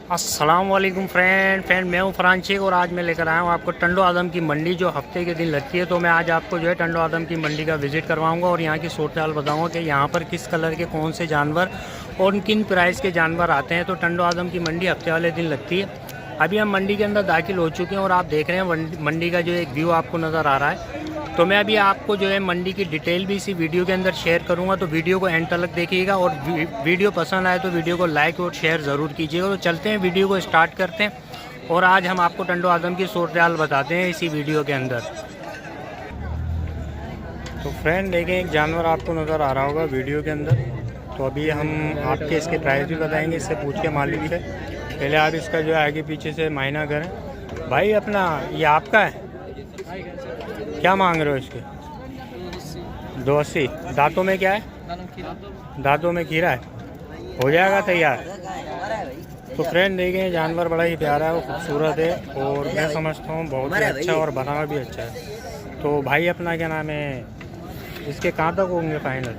अस्सलाम वालेकुम फ्रेंड मैं हूं फ्रांचिक और आज मैं लेकर आया हूं आपको टंडो आदम की मंडी जो हफ्ते के दिन लगती है। तो मैं आज आपको जो है टंडो आदम की मंडी का विज़िट करवाऊंगा और यहां की सूरत हाल बताऊंगा कि यहां पर किस कलर के कौन से जानवर और किन प्राइस के जानवर आते हैं। तो टंडो आदम की मंडी हफ्ते वाले दिन लगती है। अभी हम मंडी के अंदर दाखिल हो चुके हैं और आप देख रहे हैं मंडी का जो एक व्यू आपको नज़र आ रहा है। तो मैं अभी आपको जो है मंडी की डिटेल भी इसी वीडियो के अंदर शेयर करूंगा, तो वीडियो को एंड तक देखिएगा और वीडियो पसंद आए तो वीडियो को लाइक और शेयर ज़रूर कीजिएगा। तो चलते हैं, वीडियो को स्टार्ट करते हैं और आज हम आपको टंडो आदम की सूरत हाल बताते हैं इसी वीडियो के अंदर। तो फ्रेंड देखें, एक जानवर आपको नज़र आ रहा होगा वीडियो के अंदर। तो अभी हम आपके इसके प्राइस भी बताएंगे, इससे पूछ के मालिक से। पहले आप इसका जो है आगे पीछे से मायना करें। भाई अपना ये आपका है, क्या मांग रहे हो इसके? 280। दांतों में क्या है? दांतों में खीरा है, हो जाएगा तैयार। तो फ्रेंड देखें, जानवर बड़ा ही प्यारा है, वो खूबसूरत है और मैं समझता हूँ बहुत ही अच्छा और बना भी अच्छा है। तो भाई अपना क्या नाम है, इसके कहाँ तक होंगे फाइनल?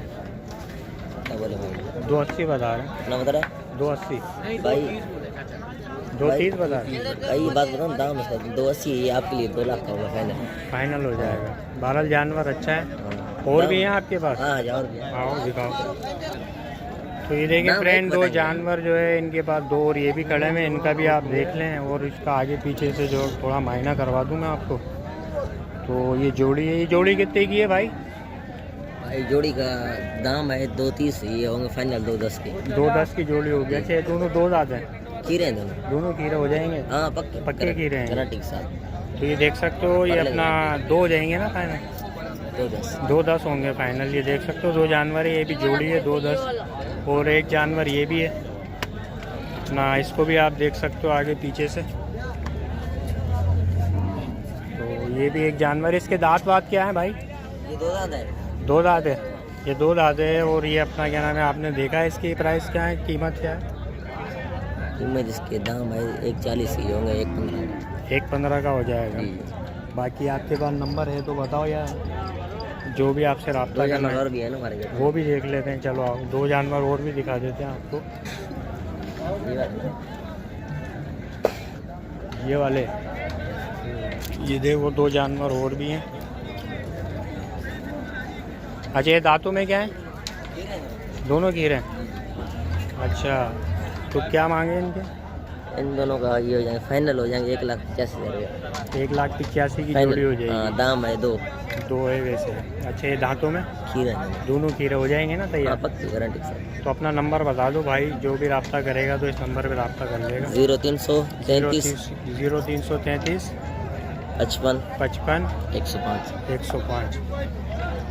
280 बता रहे हैं। 280 भाई 230 बता रहे हैं। भाई बात बताओ, दाम इसका 280 ये आपके लिए 2 लाख का होगा फाइनल हो जाएगा। बहरहाल जानवर अच्छा है। और भी हैं आपके पास? हाँ और भी आओ दिखाओ। तो ये देखें फ्रेंड, 2 जानवर जो है इनके पास, 2 और ये भी खड़े हैं, इनका भी आप देख लें और इसका आगे पीछे से जो थोड़ा मायना करवा दूँ मैं आपको। तो ये जोड़ी है, ये जोड़ी कितने की है भाई? भाई जोड़ी का दाम है 230, ये होंगे फाइनल 210 के। 210 की जोड़ी होगी। अच्छा, दोनों 2 दांत हैं? खीरे हैं दोनों खीरे हो जाएंगे? हाँ पक्के पक्के खीरे हैं। गारंटी के साथ। तो ये देख सकते हो, ये अपना 2 हो जाएंगे ना फाइनल? 210 होंगे फाइनल। ये देख सकते हो 2 जानवर है, ये भी जोड़ी है 210। और एक जानवर ये भी है ना, इसको भी आप देख सकते हो आगे पीछे से। तो ये भी एक जानवर है। इसके दांत वात क्या है भाई? ये 2 दांत है। 2 दांत है, ये 2 दांत है। और ये अपना क्या नाम है, आपने देखा है इसकी प्राइस क्या है, कीमत क्या है? कीमत इसके दाम है 140 की होंगे, 115 का हो जाएगा। बाकी आपके पास नंबर है तो बताओ यार, जो भी आपसे रब्ता करना है। और भी है ना हमारे वो भी देख लेते हैं। चलो आओ, 2 जानवर और भी दिखा देते हैं आपको। ये वाले, ये देखो 2 जानवर और भी हैं। अच्छा, ये दांतों में क्या है? दोनों खीरे हैं। अच्छा, तो क्या मांगे इनके? इन दोनों का ये हो जाएंगे, फाइनल हो जाएंगे 1,85,000। 1,85,000 की जोड़ी हो जाएगी। हाँ, दाम है 2 है वैसे। अच्छा, ये दांतों में खीरे दोनों खीरे हो जाएंगे ना तैयार? पक्की गारंटी के साथ। तो अपना नंबर बता दो भाई, जो भी रब्ता करेगा तो इस नंबर पे रब्ता कर लेगा। 0333 0333 55 55 105। 105।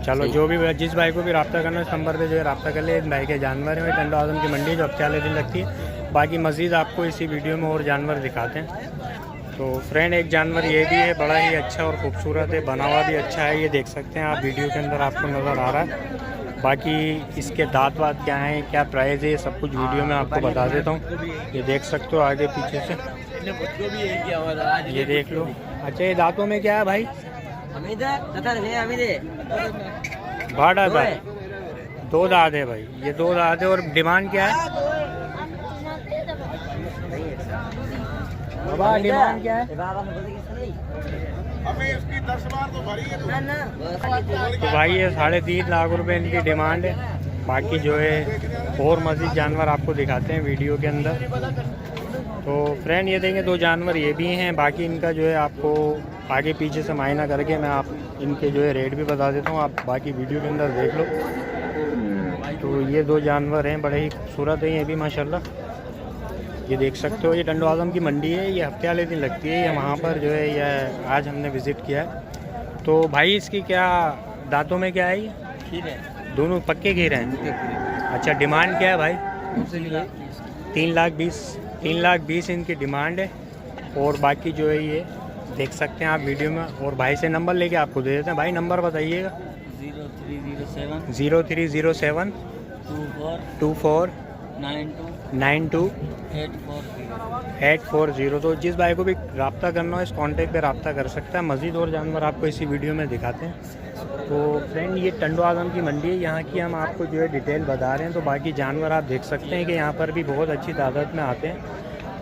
चलो, जो भी जिस भाई को भी रब्ता करना है इस नंबर पे जो है रब्ता कर ले। इस भाई के जानवर है टंडो आदम की मंडी, जो हफ्ते वाले दिन लगती है। बाकी मज़ीद आपको इसी वीडियो में और जानवर दिखाते हैं। तो फ्रेंड, एक जानवर ये भी है, बड़ा ही अच्छा और ख़ूबसूरत है, बना हुआ भी अच्छा है। ये देख सकते हैं आप वीडियो के अंदर, आपको नज़र आ रहा है। बाकी इसके दांत वात क्या हैं, क्या प्राइस है, ये सब कुछ वीडियो में आपको बता देता हूँ। ये देख सकते हो आगे पीछे से, ये देख लो। अच्छा, ये दांतों में क्या है भाई? भाड़ा था, 2 दांत है भाई, ये 2 दांत है। और डिमांड क्या है बाबा, डिमांड क्या है? तो भाई ये 3.5 लाख रुपए इनकी डिमांड है। बाकी जो है और मज़ीद जानवर आपको दिखाते हैं वीडियो के अंदर। तो फ्रेंड, ये देंगे 2 जानवर ये भी हैं। बाकी इनका जो है आपको आगे पीछे से मायना करके मैं आप इनके जो है रेट भी बता देता हूँ, आप बाकी वीडियो के अंदर देख लो। तो ये 2 जानवर हैं, बड़े ही खूबसूरत हैं ये भी माशाल्लाह। ये देख सकते हो, ये टंडो आदम की मंडी है, ये हफ्ते वाले दिन लगती है। ये वहाँ पर जो है ये आज हमने विज़िट किया है। तो भाई इसकी क्या दांतों में क्या है? ये खीरे, दोनों पक्के खीरे हैं। अच्छा, डिमांड क्या है भाई? 3,20,000 इनकी डिमांड है। और बाकी जो है ये देख सकते हैं आप वीडियो में। और भाई से नंबर लेके आपको दे देते हैं। भाई नंबर बताइएगा। 0307 24 92 840। तो जिस भाई को भी रब्ता करना हो इस कांटेक्ट पे रब्ता कर सकता है। मज़ीद और जानवर आपको इसी वीडियो में दिखाते हैं। तो फ्रेंड, ये टंडो आदम की मंडी है, यहाँ की हम आपको जो है डिटेल बता रहे हैं। तो बाकी जानवर आप देख सकते हैं कि यहाँ पर भी बहुत अच्छी तादाद में आते हैं।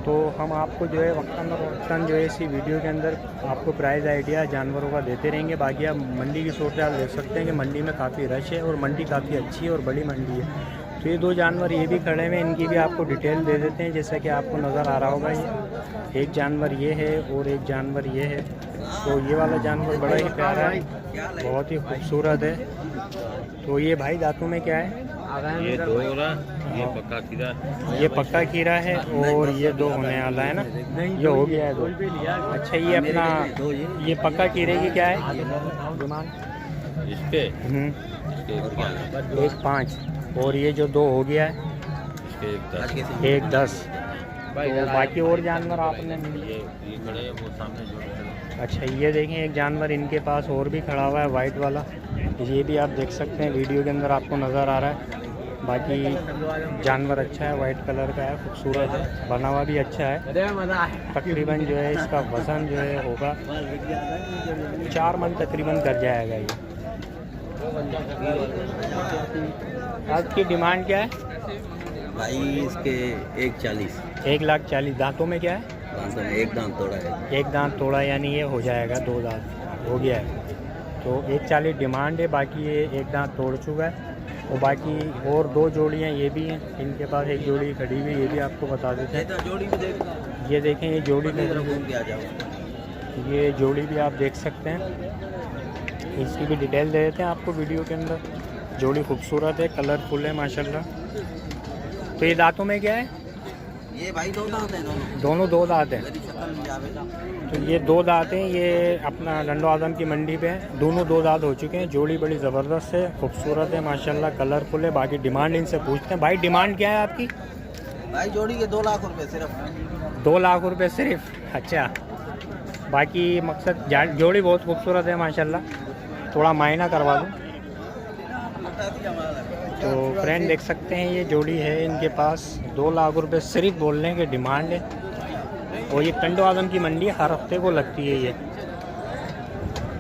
तो हम आपको जो है वक्तन जो है इसी वीडियो के अंदर आपको प्राइस आइडिया जानवरों का देते रहेंगे। बाकी आप मंडी की सूरत आप देख सकते हैं कि मंडी में काफ़ी रश है और मंडी काफ़ी अच्छी है और बड़ी मंडी है। तो ये दो जानवर ये भी खड़े हुए हैं, इनकी भी आपको डिटेल दे देते हैं। जैसा कि आपको नज़र आ रहा होगा, ये एक जानवर ये है और एक जानवर ये है। तो ये वाला जानवर बड़ा ही प्यारा है, बहुत ही खूबसूरत है। तो ये भाई दांतों में क्या है? ये दोरा, ये पक्का खीरा, ये पक्का खीरा है और ये दो होने वाला है ना, ये हो गया है दो। अच्छा ये अपना ये पक्का खीरे की क्या है डिमांड? इसके एक 5 और ये जो दो हो गया है एक 10। तो बाकी और जानवर आपने ये खड़े वो सामने जो खड़े। अच्छा ये देखें एक जानवर इनके पास और भी खड़ा हुआ है वाइट वाला, ये भी आप देख सकते हैं वीडियो के अंदर आपको नज़र आ रहा है। बाकी जानवर अच्छा है, वाइट कलर का है, खूबसूरत है, बना हुआ भी अच्छा है। तकरीबन जो है इसका वज़न जो है होगा 4 मन तकरीबन कर जाएगा ये। आज की डिमांड क्या है भाई? इसके 140। 1,40,000। दांतों में क्या है? दांतों में एक दांत तोड़ा है। एक दांत तोड़ा, यानी ये हो जाएगा 2 दांत हो गया है। तो 1,40,000 डिमांड है। बाकी ये एक दांत तोड़ चुका है और बाकी और 2 जोड़ियाँ ये भी हैं इनके पास, एक जोड़ी खड़ी हुई, ये भी आपको बता देते हैं। जोड़ी भी देख, ये देखें ये जोड़ी घूम के आ जाओ। ये जोड़ी भी आप देख सकते हैं, इसकी भी डिटेल दे देते हैं आपको वीडियो के अंदर। जोड़ी खूबसूरत है, कलरफुल है माशाल्लाह। तो ये दांतों में क्या है? ये भाई 2 दांत हैं, दोनों 2 दांत हैं। मेरी शक्ल नहीं आवेगा। तो ये 2 दांत हैं, ये अपना लंडो आदम की मंडी पे हैं, दोनों 2 दांत हो चुके हैं। जोड़ी बड़ी ज़बरदस्त है, खूबसूरत है माशाल्लाह, कलरफुल है। बाकी डिमांड इनसे पूछते हैं। भाई डिमांड क्या है आपकी? भाई जोड़ी के 2 लाख रुपए सिर्फ। 2 लाख रुपए सिर्फ? अच्छा। बाकी मकसद जोड़ी बहुत खूबसूरत है माशाल्लाह, थोड़ा मायना करवा दूँ तो फ्रेंड देख सकते हैं ये जोड़ी है इनके पास। 2 लाख रुपए सिर्फ बोलने की डिमांड है। और ये टंडो आदम की मंडी हर हफ्ते को लगती है ये।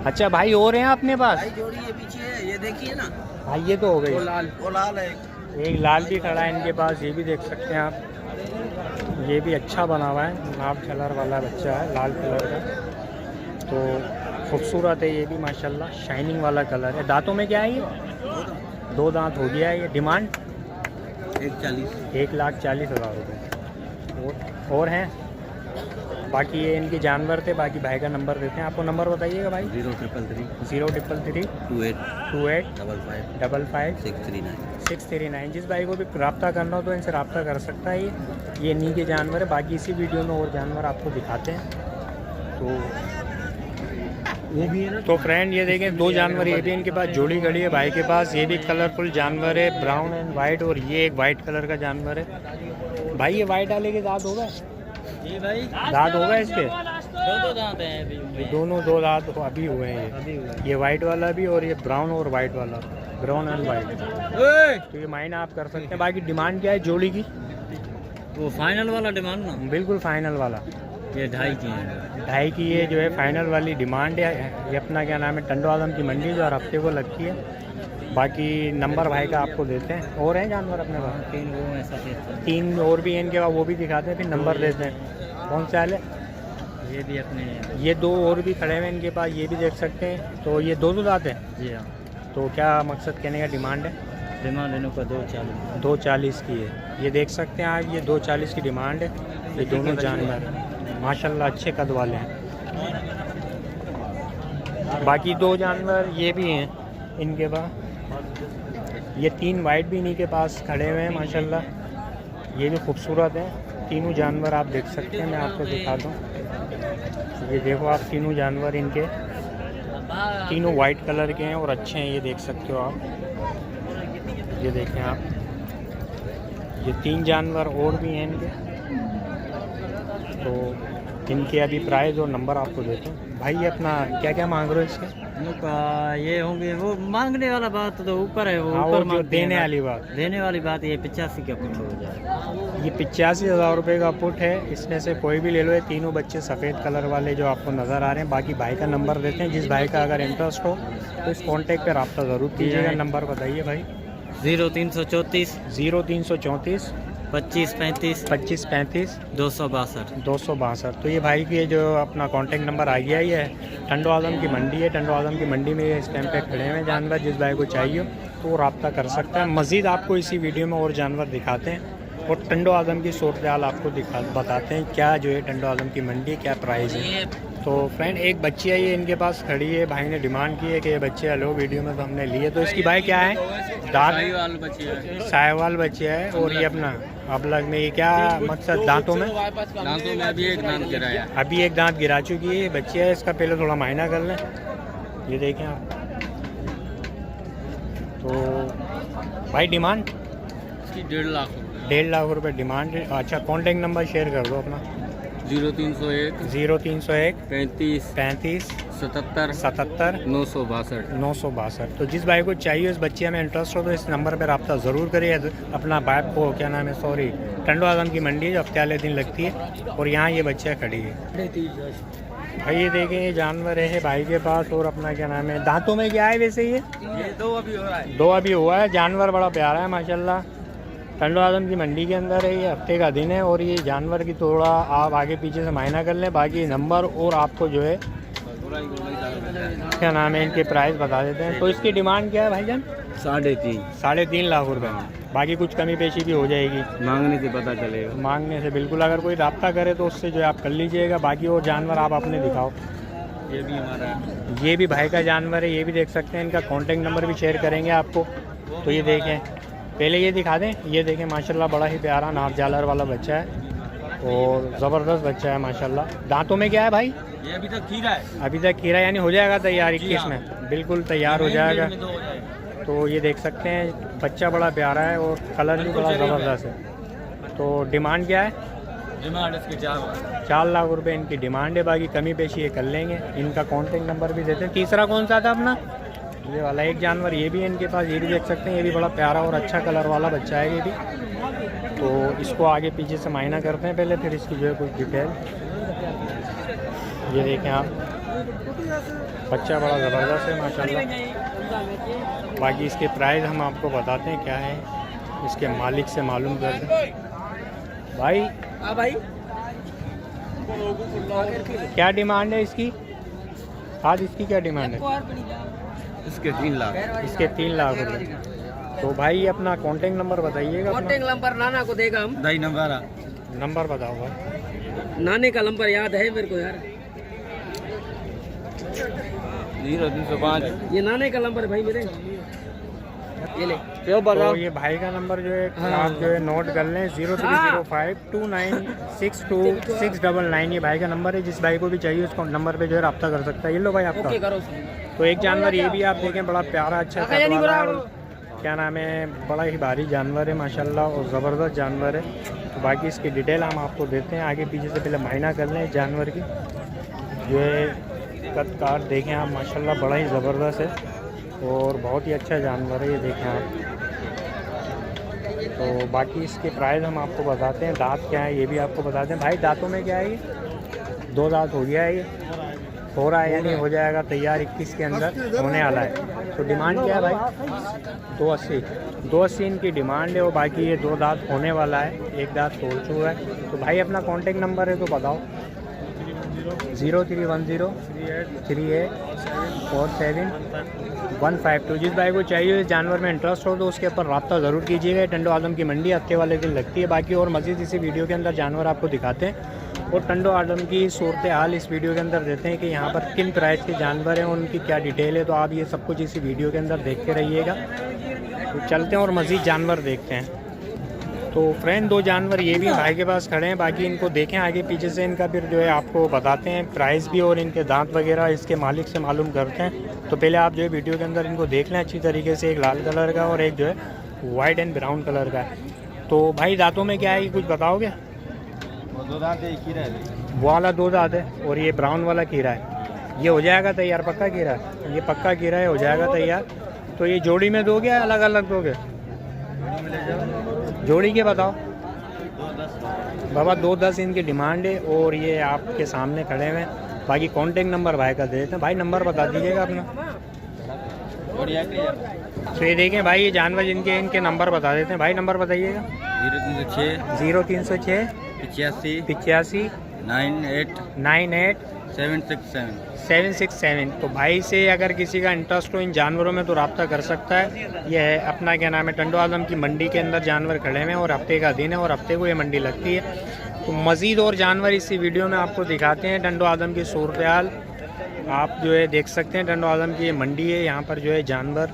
अच्छा भाई और हैं अपने पास? भाई जोड़ी ये पीछे है, ये देखिए ना भाई ये तो हो गई। वो लाल है। एक लाल भी खड़ा है इनके पास, ये भी देख सकते हैं आप। ये भी अच्छा बना हुआ है, नाप कलर वाला बच्चा है, लाल कलर का। तो खूबसूरत है ये भी माशाल्लाह, शाइनिंग वाला कलर है। दांतों में क्या है ये? 2 दांत हो गया है। ये डिमांड 140। 1,40,000 रुपये। और हैं बाकी ये इनके जानवर थे। बाकी भाई का नंबर देते हैं आपको, नंबर बताइएगा भाई। 0333 033 28 28 55 55 639। 639। जिस भाई को भी रब्ता करना हो तो इनसे रब्ता कर सकता है। ये इन्हीं के जानवर है। बाकी इसी वीडियो में और जानवर आपको दिखाते हैं। तो वो भी है ना। तो फ्रेंड ये देखें 2 जानवर ये भी इनके पास जोड़ी खड़ी है भाई के पास। ये भी कलरफुल जानवर है, ब्राउन एंड वाइट। और ये एक वाइट कलर का जानवर है। भाई ये वाइट वाले के दांत होगा? ये भाई दांत होगा इसके? 2 दांत हैं अभी। ये दोनों 2 दांत अभी हुए हैं। ये वाइट वाला भी और ये ब्राउन और वाइट वाला, ब्राउन एंड वाइट। तो ये मायना आप कर सकते हैं। बाकी डिमांड क्या है जोड़ी की? वो फाइनल वाला डिमांड ना, बिल्कुल फाइनल वाला। ये 2.5 की है। 2.5 की ये जो है फाइनल वाली डिमांड है। ये अपना क्या नाम है, टंडो आदम की मंडी जो हर हफ्ते को लगती है। बाकी नंबर भाई का आपको देते हैं। और हैं जानवर अपने पास? 3 वो हैं सफ़ेद। 3 और भी हैं इनके पास, वो भी दिखाते हैं, फिर नंबर देते हैं। कौन सा है? ये भी अपने, ये 2 और भी खड़े हुए हैं इनके पास, ये भी देख सकते हैं। तो ये 2 दांत हैं। जी हाँ। तो क्या मकसद कहने का डिमांड है? डिमांड इनों का 240। 240 की है। ये देख सकते हैं आज, ये 240 की डिमांड है। ये दोनों जानवर माशाल्लाह अच्छे कद वाले हैं। बाकी 2 जानवर ये भी हैं इनके पास। ये 3 वाइट भी इन्हीं के पास खड़े हुए हैं माशाल्लाह, ये भी खूबसूरत हैं। तीनों जानवर आप देख सकते हैं, मैं आपको दिखा दूँ। ये देखो आप, तीनों जानवर इनके तीनों वाइट कलर के हैं और अच्छे हैं, ये देख सकते हो आप। ये देखें आप, ये 3 जानवर और भी हैं इनके। तो इनके अभी प्राइस और नंबर आपको देते हैं। भाई ये अपना क्या क्या मांग रहे हो इसके? ये होंगे, वो मांगने वाला बात तो ऊपर है, वो हाँ, ऊपर वो जो देने वाली बात। देने वाली बात ये 85 का पुट हो जाए। ये 85,000 रुपये का पुट है। इसमें से कोई भी ले लो। ये तीनों बच्चे सफ़ेद कलर वाले जो आपको नज़र आ रहे हैं। बाकी भाई का नंबर देते हैं, जिस भाई का अगर इंटरेस्ट हो तो इस कॉन्टैक्ट पर रब्ता ज़रूर कीजिएगा। नंबर बताइए भाई। 0334 0334 2535 2535 262। 262। तो ये भाई की जो अपना कांटेक्ट नंबर आ गया, ये टंडो आलम की मंडी है। टंडो आलम की मंडी में ये इस टाइम पे खड़े हुए जानवर, जिस भाई को चाहिए तो वो रब्ता कर सकता है। मज़ीद आपको इसी वीडियो में और जानवर दिखाते हैं और टंडो आलम की सूरत हाल आपको बताते हैं क्या जो है टंडो आलम की मंडी क्या प्राइस है। तो फ्रेंड एक बच्ची है ये इनके पास खड़ी है, भाई ने डिमांड की है कि ये बच्चे हलो वीडियो में, तो हमने लिए। तो इसकी भाई क्या है, दांत साहिवाल बच्चे है। और ये अपना अब लग में ये क्या मकसद, दांतों में अभी एक दांत गिराया। अभी एक दांत गिरा चुकी है बच्ची है। इसका पहले थोड़ा मायना कर लें, ये देखें आप। तो भाई डिमांड 1.5 लाख। 1.5 लाख रुपए डिमांड है। अच्छा कॉन्टेक्ट नंबर शेयर कर दो अपना। 0301 0301 35 35 77 77 962। 962। तो जिस भाई को चाहिए उस बच्चे में इंटरेस्ट हो तो इस नंबर पर रब्ता ज़रूर करिए। अपना बाइक को क्या नाम है, सॉरी, टंडो आलम की मंडी है जो हफ्ते वाले दिन लगती है और यहाँ ये बच्चा खड़ी है। भाई ये देखें ये जानवर है भाई के पास। और अपना क्या नाम है, दांतों में क्या है वैसे ये 2 अभी हो रहा है। 2 अभी हुआ है। जानवर बड़ा प्यारा है माशाल्लाह। टंडो आलम की मंडी के अंदर है, ये हफ्ते का दिन है। और ये जानवर की थोड़ा आप आगे पीछे से मायना कर लें, बाकी नंबर और आपको जो है क्या नाम है इनके प्राइस बता देते हैं। तो इसकी डिमांड क्या है भाईजान? 3.5। 3.5 लाख रुपए में। बाकी कुछ कमी पेशी भी हो जाएगी, मांगने से पता चलेगा। मांगने से बिल्कुल, अगर कोई रब्ता करे तो उससे जो है आप कर लीजिएगा। बाकी और जानवर आप अपने दिखाओ। ये भी हमारा, ये भी भाई का जानवर है, ये भी देख सकते हैं। इनका कॉन्टेक्ट नंबर भी शेयर करेंगे आपको। तो ये देखें, पहले ये दिखा दें। ये देखें माशाल्लाह बड़ा ही प्यारा नाप जालर वाला बच्चा है और ज़बरदस्त बच्चा है माशाल्लाह। दांतों में क्या है भाई? ये अभी तक खीरा है। अभी तक खीरा, यानी हो जाएगा तैयार 21 में, बिल्कुल तैयार हो जाएगा। तो ये देख सकते हैं बच्चा बड़ा प्यारा है और कलर भी बड़ा ज़बरदस्त है। तो डिमांड क्या है? डिमांड इसकी 4 लाख रुपए इनकी डिमांड है। बाकी कमी पेशी ये कर लेंगे। इनका कॉन्टेक्ट नंबर भी देते हैं। तीसरा कौन सा था अपना? ये वाला एक जानवर ये भी है इनके पास, ये भी देख सकते हैं। ये भी बड़ा प्यारा और अच्छा कलर वाला बच्चा है ये भी। तो इसको आगे पीछे से मायना करते हैं पहले, फिर इसकी जो है कुछ डिटेल। ये देखें आप, बच्चा बड़ा ज़बरदस्त है माशाल्लाह। बाकी इसके प्राइस हम आपको बताते हैं क्या है, इसके मालिक से मालूम करते हैं। भाई भाई क्या डिमांड है इसकी? आज इसकी क्या डिमांड है? इसके 3 लाख। इसके 3 लाख रुपये। तो भाई अपना कॉन्टेक्ट नंबर बताइएगा। कॉन्टेक्ट नंबर नाना को देगा हम। दाई नंबर नंबर बताओ भाई। नाने का नंबर याद है मेरे को यार। 0305। ये नाने का नंबर है भाई मेरे, ये ले। तो ये भाई का नंबर जो है आप जो है नोट कर लें, 0305 2962 ये भाई का नंबर है। जिस भाई को भी चाहिए उसको नंबर पे जो है रब्ता कर सकता है। ये लो भाई आपका। तो एक जानवर ये भी आप देखें, बड़ा प्यारा अच्छा कद वाला है और क्या नाम है, बड़ा ही भारी जानवर है माशाल्लाह और ज़बरदस्त जानवर है। तो बाकी इसकी डिटेल हम आपको देते हैं आगे पीछे से। पहले मायना कर लें जानवर की, जो है कद काट देखें आप माशाल्लाह बड़ा ही ज़बरदस्त है और बहुत ही अच्छा जानवर है। ये देखें आप। तो बाकी इसके प्राइस हम आपको बताते हैं। दांत क्या है ये भी आपको बताते हैं। भाई दांतों में क्या है ये? 2 दांत हो गया है, ये हो रहा है यानी हो जाएगा तैयार 21 के अंदर होने वाला है। तो डिमांड क्या है भाई? 280 इनकी डिमांड है। और बाकी ये 2 दांत होने वाला है, 1 दांत तोड़ चुका है। तो भाई अपना कॉन्टेक्ट नंबर है तो बताओ। 0310 38 47 152। जिस भाई को चाहिए इस जानवर में इंटरेस्ट हो तो उसके ऊपर रब्ता ज़रूर कीजिएगा। टंडो आलम की मंडी हफ्ते वाले दिन लगती है। बाकी और मज़ीद इसी वीडियो के अंदर जानवर आपको दिखाते हैं और टंडो आलम की सूरत हाल इस वीडियो के अंदर देते हैं कि यहाँ पर किन प्राइस के जानवर हैं, उनकी क्या डिटेल है। तो आप ये सब कुछ इसी वीडियो के अंदर देखते रहिएगा। तो चलते हैं और मज़ीद जानवर देखते हैं। तो फ्रेंड 2 जानवर ये भी भाई के पास खड़े हैं। बाकी इनको देखें आगे पीछे से, इनका फिर जो है आपको बताते हैं प्राइस भी और इनके दांत वगैरह इसके मालिक से मालूम करते हैं। तो पहले आप जो है वीडियो के अंदर इनको देख लें अच्छी तरीके से। एक लाल कलर का और एक जो है वाइट एंड ब्राउन कलर का है। तो भाई दांतों में क्या है, कुछ बताओगे? 2 दांत है, खीरा है। वो वाला 2 दांत है और ये ब्राउन वाला खीरा है। ये हो जाएगा तैयार, पक्का खीरा? ये पक्का खीरा है, हो जाएगा तैयार। तो ये जोड़ी में दोगे या अलग अलग दोगे? जोड़ी के बताओ बाबा। 210 इनकी डिमांड है और ये आपके सामने खड़े हुए हैं। बाकी कॉन्टेक्ट नंबर भाई का दे देते हैं। भाई नंबर बता दीजिएगा अपना। तो ये देखें भाई ये जानवर जिनके इनके नंबर बता देते हैं। भाई नंबर बताइएगा। 0306 85 85 98 98 767। 767। तो भाई से अगर किसी का इंटरेस्ट हो इन जानवरों में तो रब्ता कर सकता है। ये है अपना क्या नाम है, टंडो आलम की मंडी के अंदर जानवर खड़े हैं और हफ्ते का दिन है और हफ्ते को ये मंडी लगती है। तो मज़ीद और जानवर इसी वीडियो में आपको दिखाते हैं। टंडो आलम की सूरत हाल आप जो है देख सकते हैं। टंडो आलम की ये मंडी है, यहाँ पर जो है जानवर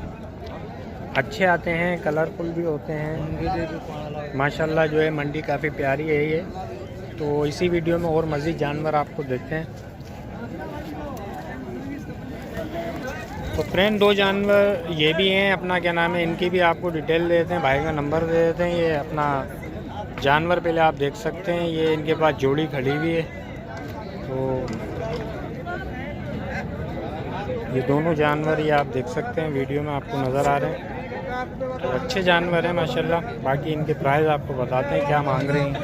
अच्छे आते हैं, कलरफुल भी होते हैं माशाल्लाह। जो है मंडी काफ़ी प्यारी है ये। तो इसी वीडियो में और मज़ीद जानवर आपको देखते हैं। तो फ्रेंड दो जानवर ये भी हैं, अपना क्या नाम है, इनकी भी आपको डिटेल दे देते हैं, भाई का नंबर दे देते हैं। ये अपना जानवर पहले आप देख सकते हैं, ये इनके पास जोड़ी खड़ी हुई है। तो ये दोनों जानवर ये आप देख सकते हैं, वीडियो में आपको नज़र आ रहे हैं। तो अच्छे जानवर हैं माशाल्लाह। बाकी इनके प्राइस आपको बताते हैं क्या मांग रहे हैं।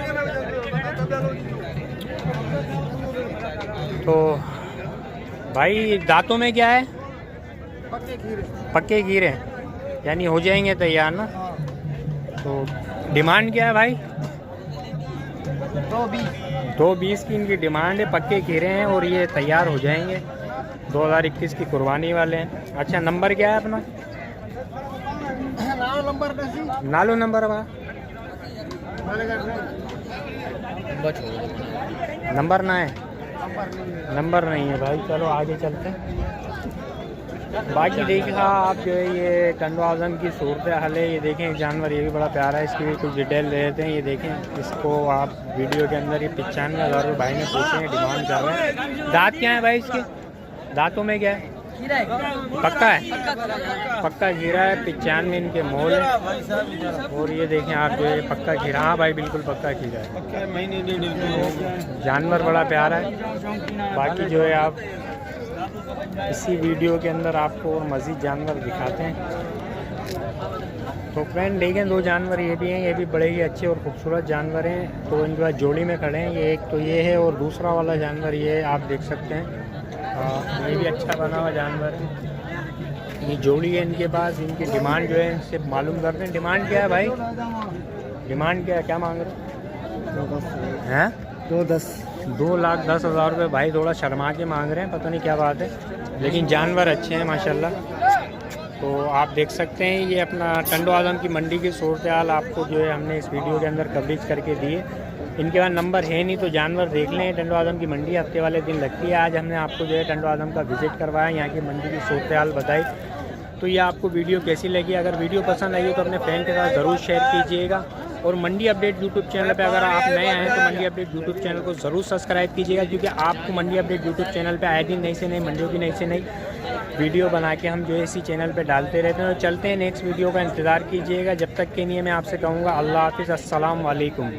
तो भाई दांतों में क्या है? पक्के गिरे यानी हो जाएंगे तैयार ना। तो डिमांड क्या है भाई? 220 की इनकी डिमांड है। पक्के कीरे हैं और ये तैयार हो जाएंगे। 2021 की कुर्बानी वाले हैं। अच्छा नंबर क्या है अपना? नालो नंबर बा नंबर ना है, नंबर नहीं है भाई। चलो आगे चलते हैं। बाकी देखा आप जो है ये टंडो आलम की सूरत हाल है। ये देखें जानवर ये भी बड़ा प्यारा है, इसकी भी कुछ डिटेल दे देते हैं। ये देखें इसको आप वीडियो के अंदर। ये 95,000 रुपये भाई ने पूछे हैं, डिमांड कर रहे हैं। दांत क्या है भाई इसके? दांतों में क्या है? पक्का है, पक्का गिरा है। 95 इनके मोल है। और ये देखें आप जो है पक्का गिरा। हाँ भाई बिल्कुल पक्का गिरा है। जानवर बड़ा प्यारा है। बाकी जो है आप इसी वीडियो के अंदर आपको और मज़ीद जानवर दिखाते हैं। तो फ्रेंड देखें दो जानवर ये भी हैं, ये भी बड़े ही अच्छे और ख़ूबसूरत जानवर हैं। तो इनके पास जोड़ी में खड़े हैं। ये एक तो ये है और दूसरा वाला जानवर ये आप देख सकते हैं। ये भी अच्छा बना हुआ जानवर है। ये जोड़ी है इनके पास। इनकी डिमांड जो है इनसे मालूम करते हैं। डिमांड क्या है भाई? डिमांड क्या है, क्या मांग रहे हैं? 2,10,000 रुपये भाई थोड़ा शर्मा के मांग रहे हैं, पता नहीं क्या बात है। लेकिन जानवर अच्छे हैं माशाल्लाह। तो आप देख सकते हैं ये अपना टंडो आलम की मंडी की सूरत हाल आपको जो है हमने इस वीडियो के अंदर कवरेज करके दी है। इनके पास नंबर है नहीं तो जानवर देख लें। टंडो आलम की मंडी हफ्ते वाले दिन लगती है। आज हमने आपको जो है टंडो आलम का विज़िट करवाया, यहाँ की मंडी की सूरत हाल बताई। तो ये आपको वीडियो कैसी लगी? अगर वीडियो पसंद आई तो अपने फ्रेंड के साथ ज़रूर शेयर कीजिएगा। और मंडी अपडेट यूट्यूब चैनल पे अगर आप नए आए हैं तो मंडी अपडेट यूट्यूब चैनल को ज़रूर सब्सक्राइब कीजिएगा, क्योंकि आपको मंडी अपडेट यूट्यूब चैनल पे आए दिन नई से नई मंडियों की नई से नई वीडियो बना के हम जो है इसी चैनल पे डालते रहते हैं। तो चलते हैं नेक्स्ट वीडियो का इंतज़ार कीजिएगा। जब तक के लिए मैं आपसे कहूँगा अल्लाह हाफ़िज़, अस्सलाम वालेकुम।